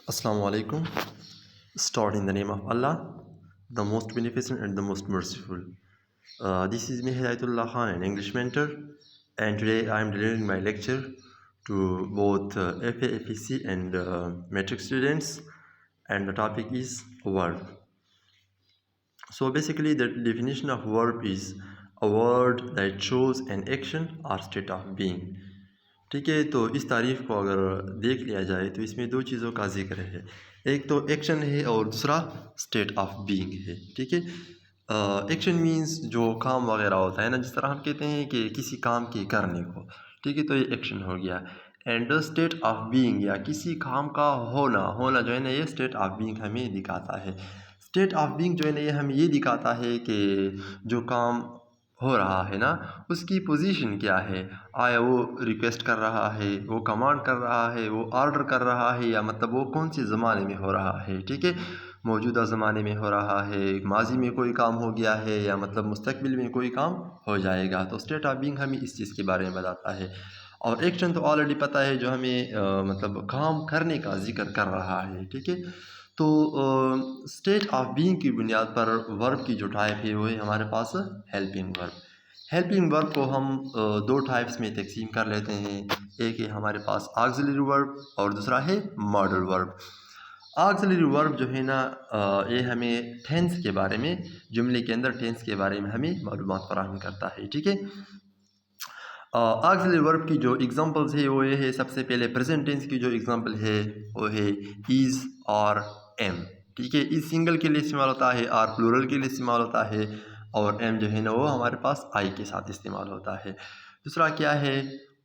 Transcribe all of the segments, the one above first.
Assalamu alaikum. Start in the name of Allah, the most beneficent and the most merciful. This is me Hidayatullah Khan, an English mentor, and today I am delivering my lecture to both FA, FEC and metric students, and the topic is verb. So basically the definition of verb is a word that shows an action or state of being. ठीक है, तो इस तारीफ़ को अगर देख लिया जाए तो इसमें दो चीज़ों का जिक्र है। एक तो एक्शन है और दूसरा स्टेट ऑफ बीइंग है। ठीक है, एक्शन मींस जो काम वगैरह होता है ना, जिस तरह हम कहते हैं कि किसी काम के करने को, ठीक है, तो ये एक्शन हो गया। एंड स्टेट ऑफ बीइंग या किसी काम का होना होना जो है ना, ये स्टेट ऑफ बीइंग हमें दिखाता है। स्टेट ऑफ बीइंग जो है ना, ये हमें ये दिखाता है कि जो काम हो रहा है ना, उसकी पोजीशन क्या है। आया वो रिक्वेस्ट कर रहा है, वो कमांड कर रहा है, वो ऑर्डर कर रहा है, या मतलब वो कौन से ज़माने में हो रहा है। ठीक है, मौजूदा ज़माने में हो रहा है, माजी में कोई काम हो गया है, या मतलब मुस्तकबिल में कोई काम हो जाएगा। तो स्टेट ऑफ बीइंग हमें इस चीज़ के बारे में बताता है। और एक्शन तो ऑलरेडी पता है, जो हमें मतलब काम करने का जिक्र कर रहा है। ठीक है, तो स्टेट ऑफ बीइंग की बुनियाद पर वर्ब की जो टाइप है वो है हमारे पास हेल्पिंग वर्ब। हेल्पिंग वर्ब को हम दो टाइप्स में तकसीम कर लेते हैं। एक है हमारे पास ऑक्सिलरी वर्ब और दूसरा है मॉडल वर्ब। ऑक्सिलरी वर्ब जो है ना, ये हमें टेंस के बारे में, जुमले के अंदर टेंस के बारे में हमें मालूमात फराहम करता है। ठीक है, ऑक्सिलरी वर्ब की जो एग्जांपल्स है वो ये है, सबसे पहले प्रेजेंट टेंस की जो एग्जांपल है वो है इज़ और एम। ठीक है, इज़ सिंगल के लिए इस्तेमाल होता है, और प्लूरल के लिए इस्तेमाल होता है, और एम जो है ना वो हमारे पास आई के साथ इस्तेमाल होता है। दूसरा क्या है,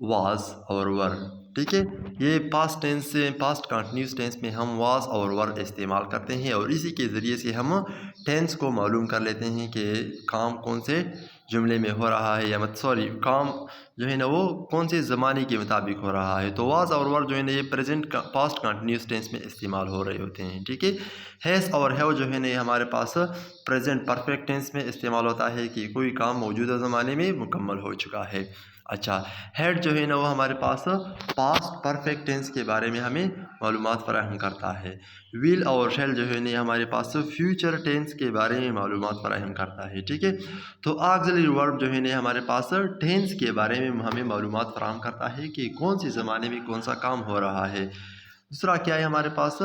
वाज और वर। ठीक है, ये पास्ट टेंस से, पास्ट कंटिन्यूस टेंस में हम वाज और वर इस्तेमाल करते हैं, और इसी के ज़रिए से हम टेंस को मालूम कर लेते हैं कि काम कौन से जुमले में हो रहा है, या काम जो है ना वो कौन से ज़माने के मुताबिक हो रहा है। तो वाज और वर जो है ना, ये प्रेजेंट का पास्ट कंटिन्यूस टेंस में इस्तेमाल हो रहे होते हैं। ठीक है, हैज़ और हैव जो है ना, ये हमारे पास प्रेजेंट परफेक्ट टेंस में इस्तेमाल होता है कि कोई काम मौजूदा ज़माने में मुकम्मल हो चुका है। अच्छा, हैड जो है ना वो हमारे पास पास्ट परफेक्ट टेंस के बारे में हमें मालूमात फराहम करता है। विल और शैल जो है ना हमारे पास फ्यूचर टेंस के बारे में मालूमात फराहम करता है। ठीक है, तो ऑक्सिलरी वर्ब जो है ना हमारे पास टेंस के बारे में हमें मालूमात फराहम करता है कि कौन से ज़माने में कौन सा काम हो रहा है। दूसरा क्या है हमारे पास,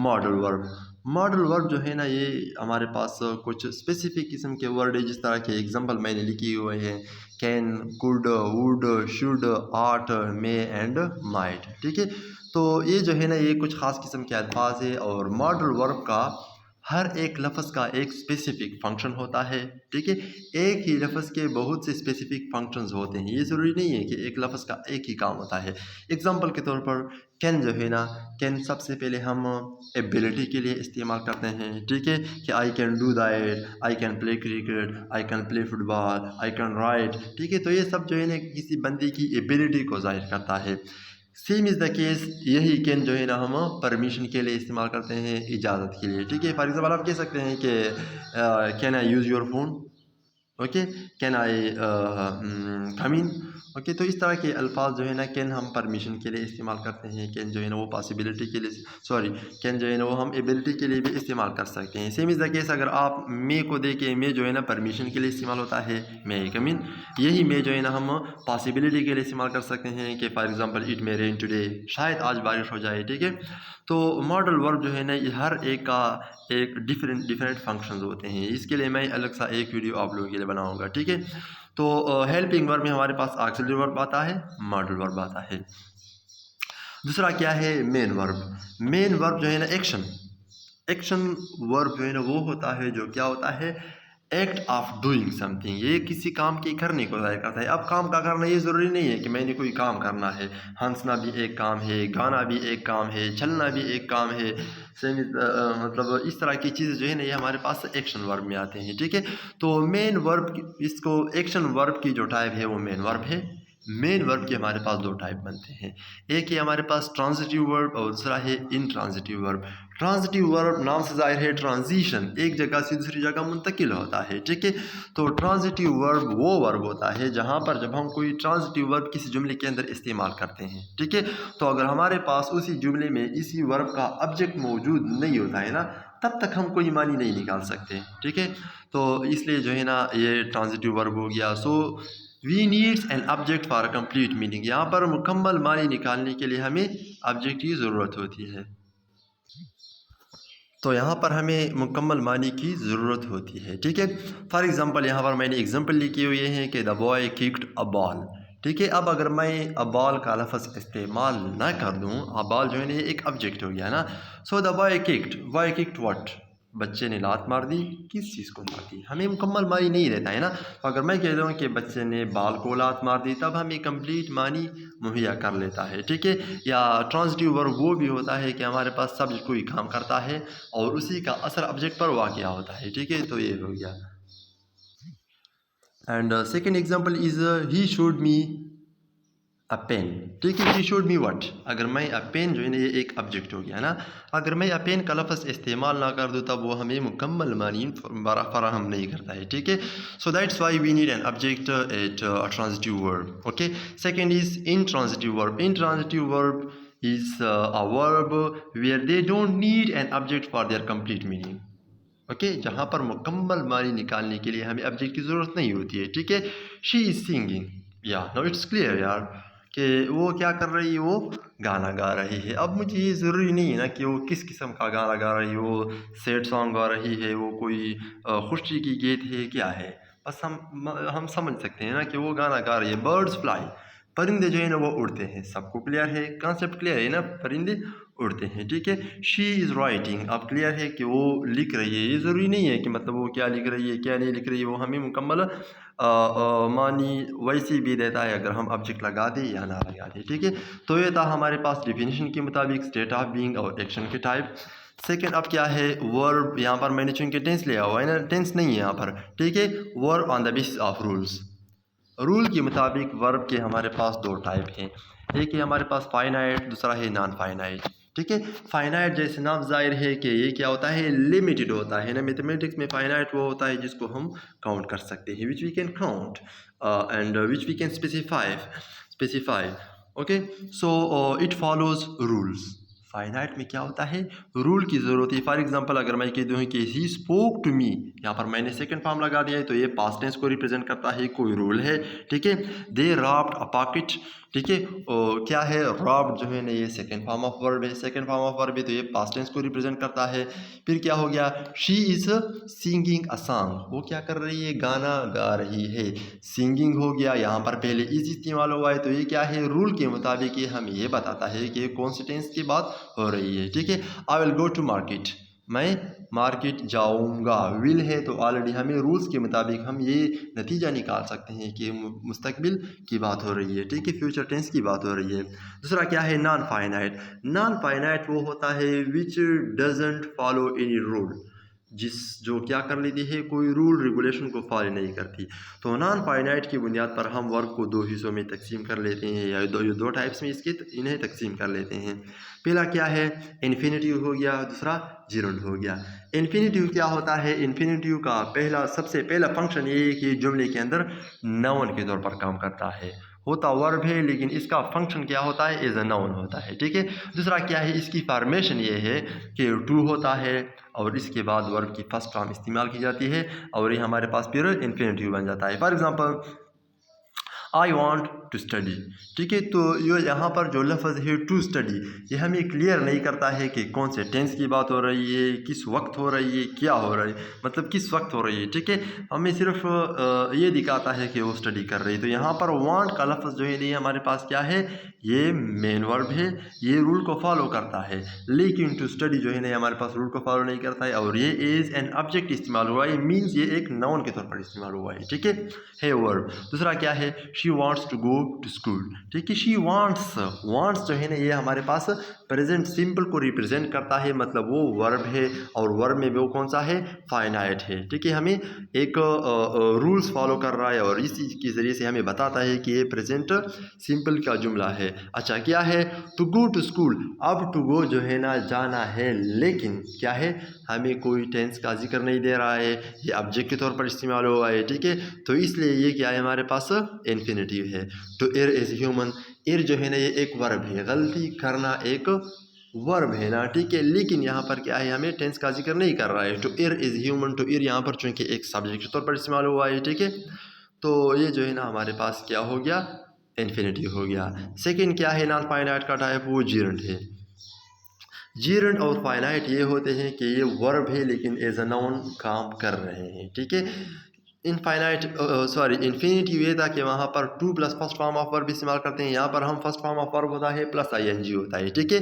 मॉडल वर्ब। मॉडल वर्ब जो है ना, ये हमारे पास कुछ स्पेसिफिक किस्म के वर्ड है, जिस तरह के एग्जांपल मैंने लिखे हुए हैं, can, could, would, should, art, may and might. ठीक है, तो ये जो है ना, ये कुछ ख़ास किस्म के अल्फाज है, और मॉडल वर्ब का हर एक लफ्ज़ का एक स्पेसिफिक फंक्शन होता है। ठीक है, एक ही लफ्ज़ के बहुत से स्पेसिफिक फंक्शंस होते हैं, ये ज़रूरी नहीं है कि एक लफ्ज़ का एक ही काम होता है। एग्जांपल के तौर पर कैन जो है ना, कैन सबसे पहले हम एबिलिटी के लिए इस्तेमाल करते हैं। ठीक है, कि I can do that, I can play cricket, I can play football, I can write. ठीक है, तो ये सब जो है ना किसी बंदे की एबिलिटी को ज़ाहिर करता है। सेम इज़ द केस, यही कैन जो है ना हम परमिशन के लिए इस्तेमाल करते हैं, इजाज़त के लिए। ठीक है, फॉर एग्ज़ाम्पल आप कह सकते हैं कि can I use your phone, okay, can I come in. Okay, तो इस तरह के अल्फाज जो है ना, कैन हम परमिशन के लिए इस्तेमाल करते हैं, कैन जो है ना वो पॉसिबिलिटी के लिए, कैन जो है ना वो हम एबिलिटी के लिए भी इस्तेमाल कर सकते हैं। सेम इज़ द केस, अगर आप मे को देखें, मे जो है ना परमिशन के लिए इस्तेमाल होता है, मे कम इन। यही मे जो है ना हम पॉसिबिलिटी के लिए इस्तेमाल कर सकते हैं कि for example it may rain today, शायद आज बारिश हो जाए। ठीक है, तो मॉडल वर्ब जो है ना, ये हर एक का एक डिफरेंट फंक्शंस होते हैं। इसके लिए मैं अलग सा एक वीडियो आप लोगों के लिए बनाऊंगा। ठीक है, तो हेल्पिंग वर्ब में हमारे पास ऑक्सिलरी वर्ब आता है, मॉडल वर्ब आता है। दूसरा क्या है, मेन वर्ब। मेन वर्ब जो है ना, एक्शन एक्शन वर्ब जो है ना वो होता है जो क्या होता है, एक्ट ऑफ डूइंग समथिंग। ये किसी काम के करने को ज़ाहिर करता है। अब काम का करना ये ज़रूरी नहीं है कि मैंने कोई काम करना है। हंसना भी एक काम है, गाना भी एक काम है, चलना भी एक काम है। सेम मतलब इस तरह की चीज़ें जो है ना, ये हमारे पास एक्शन वर्ब में आते हैं। ठीक है, तो मेन वर्ब, इसको एक्शन वर्ब की जो टाइप है वो मेन वर्ब है। मेन वर्ब के हमारे पास दो टाइप बनते हैं, एक है हमारे पास ट्रांजिटिव वर्ब और दूसरा है इनट्रांजिटिव वर्ब। ट्रांजिटिव वर्ब नाम से जाहिर है ट्रांजिशन, एक जगह से दूसरी जगह मुंतकिल होता है, ठीक है। तो ट्रांजिटिव वर्ब वो वर्ब होता है जहाँ पर जब हम कोई ट्रांजिटिव वर्ब किसी जुमले के अंदर इस्तेमाल करते हैं, ठीक है, तो अगर हमारे पास उसी जुमले में इसी वर्ब का ऑब्जेक्ट मौजूद नहीं होता है ना, तब तक हम कोई मानी नहीं निकाल सकते, ठीक है। तो इसलिए जो है ना ये ट्रांजिटिव वर्ब हो गया। So we needs an object for a complete meaning, यहाँ पर मुकम्मल मानी निकालने के लिए हमें ऑब्जेक्ट की ज़रूरत होती है। तो यहाँ पर हमें मुकम्मल मानी की ज़रूरत होती है, ठीक है। फॉर एग्ज़ाम्पल यहाँ पर मैंने एग्जांपल लिखे हुए हैं कि the boy kicked a ball, ठीक है। अब अगर मैं अ बॉल का लफ्ज़ इस्तेमाल ना कर दूँ, अ बॉल जो है ना एक ऑब्जेक्ट हो गया ना। So the boy kicked what, बच्चे ने लात मार दी, किस चीज़ को लात दी, हमें मुकम्मल मानी नहीं रहता है ना। तो अगर मैं कह दूँ कि बच्चे ने बाल को लात मार दी, तब हमें कंप्लीट मानी मुहैया कर लेता है, ठीक है। या ट्रांजिटिव वर्ब वो भी होता है कि हमारे पास सब्जेक्ट कोई काम करता है और उसी का असर ऑब्जेक्ट पर वाक़या होता है, ठीक है। तो ये हो गया। And second example is he showed me a pen, ठीक है। ही शोड मी व्हाट, अगर मैं अ पेन जो है ना ये एक ऑब्जेक्ट हो गया ना, अगर मैं अ पेन का लफ्ज़ इस्तेमाल ना कर दूँ तब वो हमें मुकम्मल मानी फराहम नहीं करता है, ठीक है। So that's why we need an object at a transitive verb, okay. Second is intransitive verb. Intransitive verb is a verb where they don't need an object for their complete meaning, okay, जहाँ पर मुकम्मल मानी निकालने के लिए हमें object की ज़रूरत नहीं होती है, ठीक है। शी इज़ सिंगिंग, या नो इट्स क्लियर यार कि वो क्या कर रही है, वो गाना गा रही है। अब मुझे ये ज़रूरी नहीं है ना कि वो किस किस्म का गाना गा रही है, वो सैड सॉन्ग गा रही है, वो कोई खुशी की गीत है, क्या है। बस हम समझ सकते हैं ना कि वो गाना गा रही है। बर्ड्स फ्लाई, परिंदे जो है ना वो उड़ते हैं, सबको क्लियर है, कॉन्सेप्ट क्लियर है ना, परिंदे उड़ते हैं, ठीक है। शी इज़ राइटिंग, अब क्लियर है कि वो लिख रही है। ये ज़रूरी नहीं है कि मतलब वो क्या लिख रही है क्या नहीं लिख रही है, वो हमें मुकम्मल मानी वैसे भी देता है अगर हम ऑब्जेक्ट लगा दें या ना लगा दें, ठीक है। तो ये था हमारे पास डिफिनीशन के मुताबिक स्टेट ऑफ बीइंग और एक्शन के टाइप। सेकेंड अब क्या है, वर्ब, यहाँ पर मैंने चूँकि टेंस लिया हुआ है ना, टेंस नहीं है यहाँ पर, ठीक है। Verb on the basis of rules, rule के मुताबिक वर्ब के हमारे पास दो टाइप हैं, एक है हमारे पास फाइनाइट, दूसरा है नॉन फाइनाइट, ठीक है। फाइनाइट जैसे नाम जाहिर है कि ये क्या होता है, लिमिटेड होता है ना। मैथमेटिक्स में फाइनाइट वो होता है जिसको हम काउंट कर सकते हैं, which we can count and which we can specify, okay. So it follows rules. Finite में क्या होता है, रूल की ज़रूरत है। फॉर एग्जांपल अगर मैं कह दूँ कि ही स्पोक टू मी, यहाँ पर मैंने सेकंड फॉर्म लगा दिया है तो ये पास्ट टेंस को रिप्रेजेंट करता है, कोई रूल है, ठीक है। दे रॉब्ड अ पॉकेट, ठीक है। क्या है, रॉब्ड जो है ना ये सेकंड फॉर्म ऑफ वर्ब है, सेकंड फॉर्म ऑफ वर्ब है तो ये पास्ट टेंस को रिप्रेजेंट करता है। फिर क्या हो गया, she is singing a song, वो क्या कर रही है, गाना गा रही है। सिंगिंग हो गया, यहाँ पर पहले इज इस्तेमाल हुआ है तो ये क्या है, रूल के मुताबिक ये हमें ये बताता है कि कौन सी टेंस की बात हो रही है, ठीक है। I will go to market, मैं मार्केट जाऊंगा, विल है तो ऑलरेडी हमें रूल्स के मुताबिक हम ये नतीजा निकाल सकते हैं कि मुस्तकबिल की बात हो रही है, ठीक है, फ्यूचर टेंस की बात हो रही है। दूसरा क्या है, नॉन फाइनाइट। नॉन फाइनाइट वो होता है विच डजंट फॉलो एनी रूल, जो क्या कर लेती है, कोई रूल रेगुलेशन को फॉलो नहीं करती। तो नॉन फाइनाइट की बुनियाद पर हम वर्ब को दो हिस्सों में तकसीम कर लेते हैं, या दो टाइप्स में इसके इन्हें तकसीम कर लेते हैं। पहला क्या है, इन्फिनिटिव हो गया, दूसरा जिरंड हो गया। इन्फिनिटिव क्या होता है, इन्फिनिटिव का सबसे पहला फंक्शन ये है कि जुमले के अंदर नाउन के तौर पर काम करता है, होता वर्ब है लेकिन इसका फंक्शन क्या होता है, एज अ नाउन होता है, ठीक है। दूसरा क्या है, इसकी फॉर्मेशन ये है कि टू होता है और इसके बाद वर्ब की फर्स्ट फॉर्म इस्तेमाल की जाती है और ये हमारे पास फिर इन्फिनिटिव बन जाता है। For example I want to study, ठीक है। तो ये यहाँ पर जो लफ्ज़ है टू स्टडी, ये हमें क्लियर नहीं करता है कि कौन से टेंस की बात हो रही है, किस वक्त हो रही है, क्या हो रहा है, मतलब किस वक्त हो रही है, ठीक है। हमें सिर्फ ये दिखाता है कि वो स्टडी कर रही है। तो यहाँ पर वांट का लफ्ज़ जो है ये हमारे पास क्या है, ये मेन वर्ब है, ये रूल को फॉलो करता है। लेकिन टू स्टडी जो है ना हमारे पास रूल को फॉलो नहीं करता है और ये एज एन ऑब्जेक्ट इस्तेमाल हुआ है, मीन्स ये एक नाउन के तौर पर इस्तेमाल हुआ है, ठीक है वर्ब। दूसरा क्या है, she wants to go to school. ठीक है, शी वांट्स, वांट्स जो है ना ये हमारे पास प्रेजेंट सिंपल को रिप्रेजेंट करता है, मतलब वो वर्ब है और वर्ब में वो कौन सा है, फाइनाइट है। ठीक है, हमें एक रूल्स फॉलो कर रहा है और इसी के ज़रिए से हमें बताता है कि ये प्रेजेंट सिंपल का जुमला है। अच्छा, क्या है, टू गो टू स्कूल। अब टू गो जो है ना जाना है, लेकिन क्या है, हमें कोई टेंस का जिक्र नहीं दे रहा है, ये ऑब्जेक्ट के तौर पर इस्तेमाल हुआ है। ठीक है, तो इसलिए ये क्या है, हमारे पास इन्फिनेटिव है। To err is human, err जो है ना ये एक वर्ब है, गलती करना एक वर्ब है ना। ठीक है, लेकिन यहाँ पर क्या है, हमें टेंस का जिक्र नहीं कर रहा है। To err is human, to err यहाँ पर चूँकि एक सब्जेक्ट के तौर पर इस्तेमाल हुआ है। ठीक है, तो ये जो है ना हमारे पास क्या हो गया, इन्फिनेटिव हो गया। सेकंड क्या है, नॉन फाइनाइट का टाइप, वो जीरेंट है। जीरेंट और फाइनाइट ये होते हैं कि ये वर्ब है लेकिन एज अ नाउन काम कर रहे हैं। ठीक है, इनफाइनाइट इन्फिनेटिव ये था कि वहाँ पर two plus first form of verb इस्तेमाल करते हैं, यहाँ पर हम फर्स्ट फॉर्म ऑफ वर्ब होता है प्लस आईएनजी होता है। ठीक है,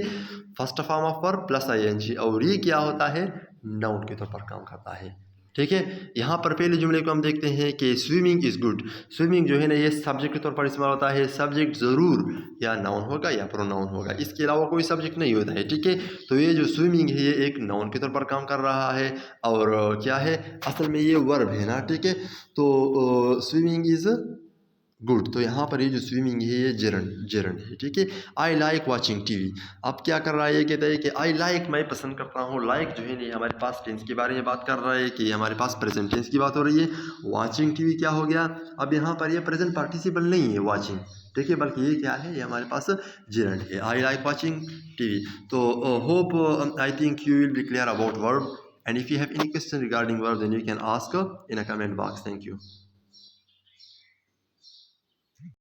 first form of verb plus ING, और ये क्या होता है, नाउन के तौर पर काम करता है। ठीक है, यहाँ पर पहले जुमले को हम देखते हैं कि स्विमिंग इज़ गुड। स्विमिंग जो है ना ये सब्जेक्ट के तौर पर इस्तेमाल होता है, सब्जेक्ट ज़रूर या नाउन होगा या प्रोनाउन होगा, इसके अलावा कोई सब्जेक्ट नहीं होता है। ठीक है, तो ये जो स्विमिंग है ये एक नाउन के तौर पर काम कर रहा है और क्या है, असल में ये वर्ब है ना। ठीक है, तो स्विमिंग इज़ गुड, तो यहाँ पर ये जो स्विमिंग है ये जेरन है। ठीक है, आई लाइक वाचिंग टीवी। अब क्या कर रहा है, ये कहता है कि आई लाइक, मैं पसंद करता हूँ। लाइक जो है ना हमारे पास टेंस के बारे में बात कर रहा है कि हमारे पास प्रेजेंट टेंस की बात हो रही है। वाचिंग टीवी क्या हो गया, अब यहाँ पर ये प्रेजेंट पार्टिसिपल नहीं है वाचिंग। ठीक है, बल्कि ये क्या है, ये हमारे पास जेरंट है, आई लाइक वाचिंग टीवी। तो hope I think you will be clear about verb, and if you have any question regarding verb then you can ask in a comment box. Thank you.